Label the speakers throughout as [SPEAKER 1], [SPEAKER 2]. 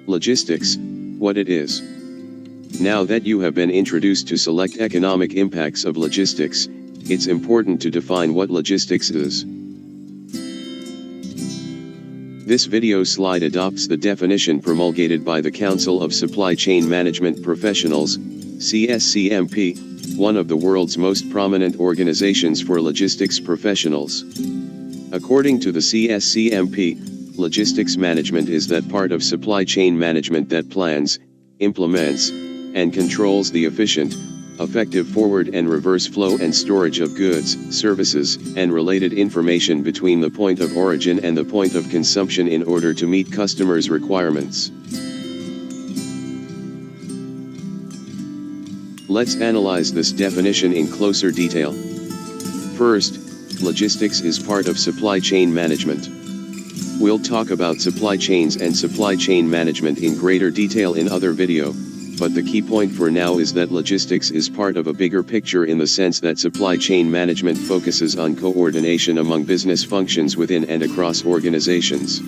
[SPEAKER 1] Logistics, what it is. Now that you have been introduced to select economic impacts of logistics, it's important to define what logistics is. This video slide adopts the definition promulgated by the Council of Supply Chain Management Professionals, CSCMP, one of the world's most prominent organizations for logistics professionals. According to the CSCMP, logistics management is that part of supply chain management that plans, implements, and controls the efficient, effective forward and reverse flow and storage of goods, services, and related information between the point of origin and the point of consumption in order to meet customers' requirements. Let's analyze this definition in closer detail. First, logistics is part of supply chain management. We'll talk about supply chains and supply chain management in greater detail in other video, but the key point for now is that logistics is part of a bigger picture in the sense that supply chain management focuses on coordination among business functions within and across organizations.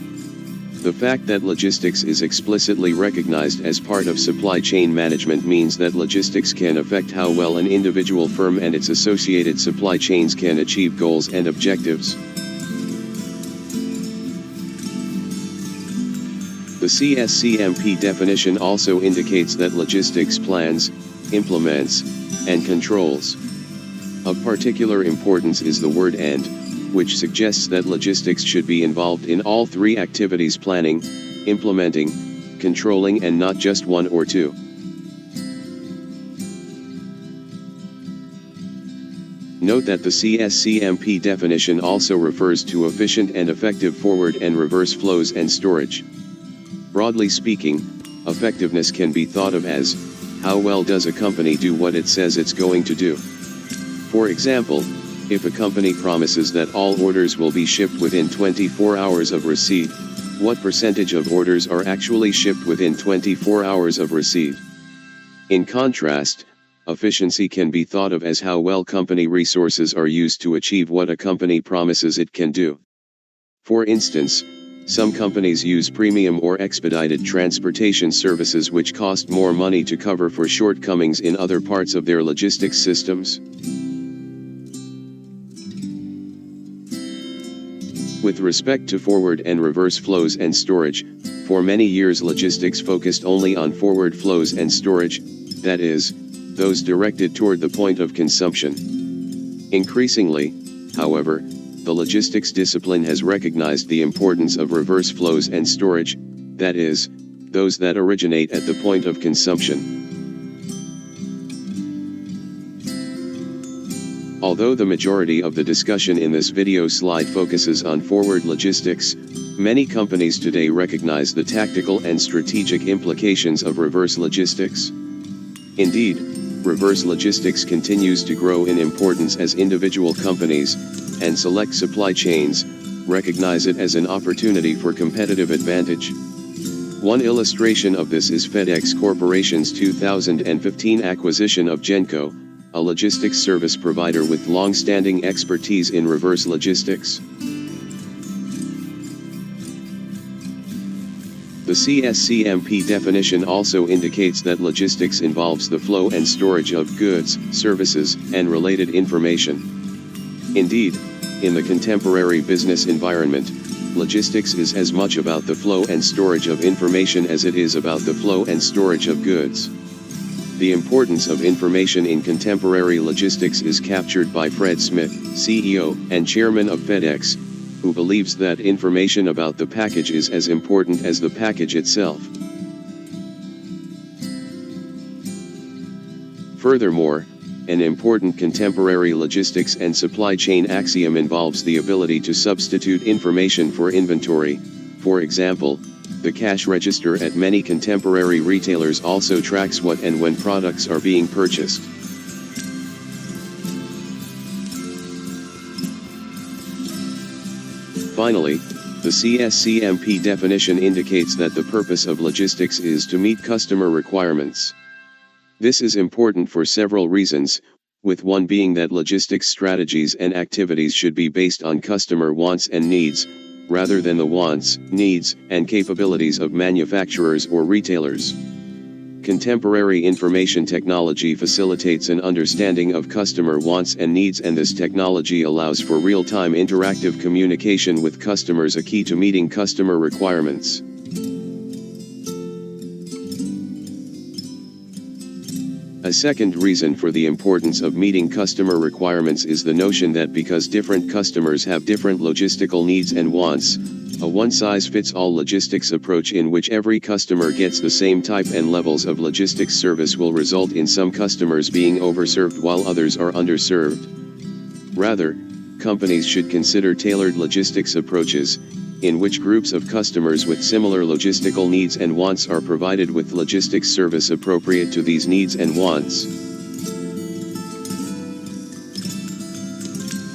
[SPEAKER 1] The fact that logistics is explicitly recognized as part of supply chain management means that logistics can affect how well an individual firm and its associated supply chains can achieve goals and objectives. The CSCMP definition also indicates that logistics plans, implements, and controls. Of particular importance is the word "and," which suggests that logistics should be involved in all three activities: planning, implementing, controlling, and not just one or two. Note that the CSCMP definition also refers to efficient and effective forward and reverse flows and storage. Broadly speaking, effectiveness can be thought of as, how well does a company do what it says it's going to do? For example, if a company promises that all orders will be shipped within 24 hours of receipt, what percentage of orders are actually shipped within 24 hours of receipt? In contrast, efficiency can be thought of as how well company resources are used to achieve what a company promises it can do. For instance, some companies use premium or expedited transportation services which cost more money to cover for shortcomings in other parts of their logistics systems. With respect to forward and reverse flows and storage, for many years logistics focused only on forward flows and storage, that is, those directed toward the point of consumption. Increasingly, however, the logistics discipline has recognized the importance of reverse flows and storage, that is, those that originate at the point of consumption. Although the majority of the discussion in this video slide focuses on forward logistics, many companies today recognize the tactical and strategic implications of reverse logistics. Indeed, reverse logistics continues to grow in importance as individual companies, and select supply chains, recognize it as an opportunity for competitive advantage. One illustration of this is FedEx Corporation's 2015 acquisition of Genco, a logistics service provider with long-standing expertise in reverse logistics. The CSCMP definition also indicates that logistics involves the flow and storage of goods, services, and related information. Indeed, in the contemporary business environment, logistics is as much about the flow and storage of information as it is about the flow and storage of goods. The importance of information in contemporary logistics is captured by Fred Smith, CEO and Chairman of FedEx, who believes that information about the package is as important as the package itself. Furthermore, an important contemporary logistics and supply chain axiom involves the ability to substitute information for inventory. For example, the cash register at many contemporary retailers also tracks what and when products are being purchased. Finally, the CSCMP definition indicates that the purpose of logistics is to meet customer requirements. This is important for several reasons, with one being that logistics strategies and activities should be based on customer wants and needs, rather than the wants, needs, and capabilities of manufacturers or retailers. Contemporary information technology facilitates an understanding of customer wants and needs, and this technology allows for real-time interactive communication with customers, a key to meeting customer requirements. A second reason for the importance of meeting customer requirements is the notion that because different customers have different logistical needs and wants, a one-size-fits-all logistics approach in which every customer gets the same type and levels of logistics service will result in some customers being overserved while others are underserved. Rather, companies should consider tailored logistics approaches, in which groups of customers with similar logistical needs and wants are provided with logistics service appropriate to these needs and wants.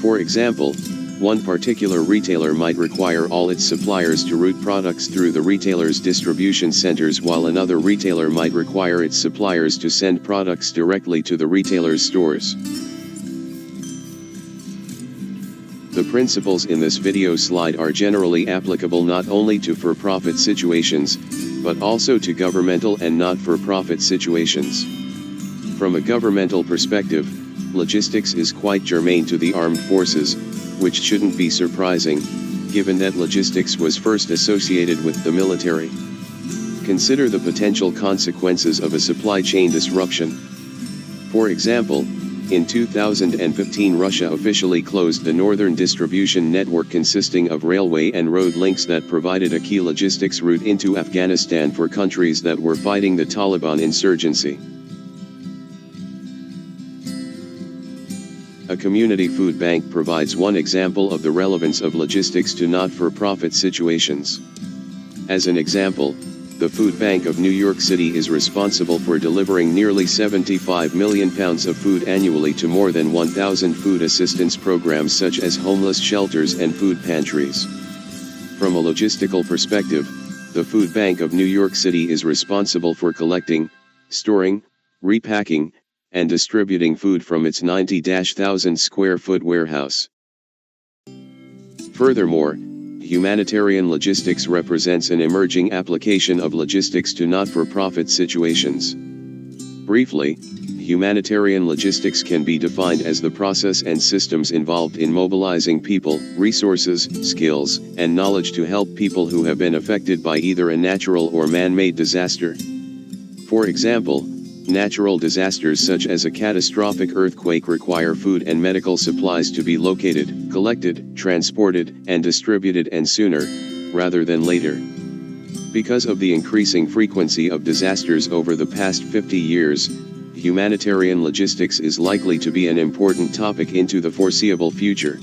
[SPEAKER 1] For example, one particular retailer might require all its suppliers to route products through the retailer's distribution centers, while another retailer might require its suppliers to send products directly to the retailer's stores. The principles in this video slide are generally applicable not only to for-profit situations, but also to governmental and not-for-profit situations. From a governmental perspective, logistics is quite germane to the armed forces, which shouldn't be surprising, given that logistics was first associated with the military. Consider the potential consequences of a supply chain disruption. For example, in 2015 Russia officially closed the northern distribution network consisting of railway and road links that provided a key logistics route into Afghanistan for countries that were fighting the Taliban insurgency. A community food bank provides one example of the relevance of logistics to not-for-profit situations. As an example, the Food Bank of New York City is responsible for delivering nearly 75 million pounds of food annually to more than 1,000 food assistance programs such as homeless shelters and food pantries. From a logistical perspective, the Food Bank of New York City is responsible for collecting, storing, repacking, and distributing food from its 90,000 square foot warehouse. Furthermore, humanitarian logistics represents an emerging application of logistics to not-for-profit situations. Briefly, humanitarian logistics can be defined as the process and systems involved in mobilizing people, resources, skills, and knowledge to help people who have been affected by either a natural or man-made disaster. For example, natural disasters such as a catastrophic earthquake require food and medical supplies to be located, collected, transported, and distributed, and sooner, rather than later. Because of the increasing frequency of disasters over the past 50 years, humanitarian logistics is likely to be an important topic into the foreseeable future.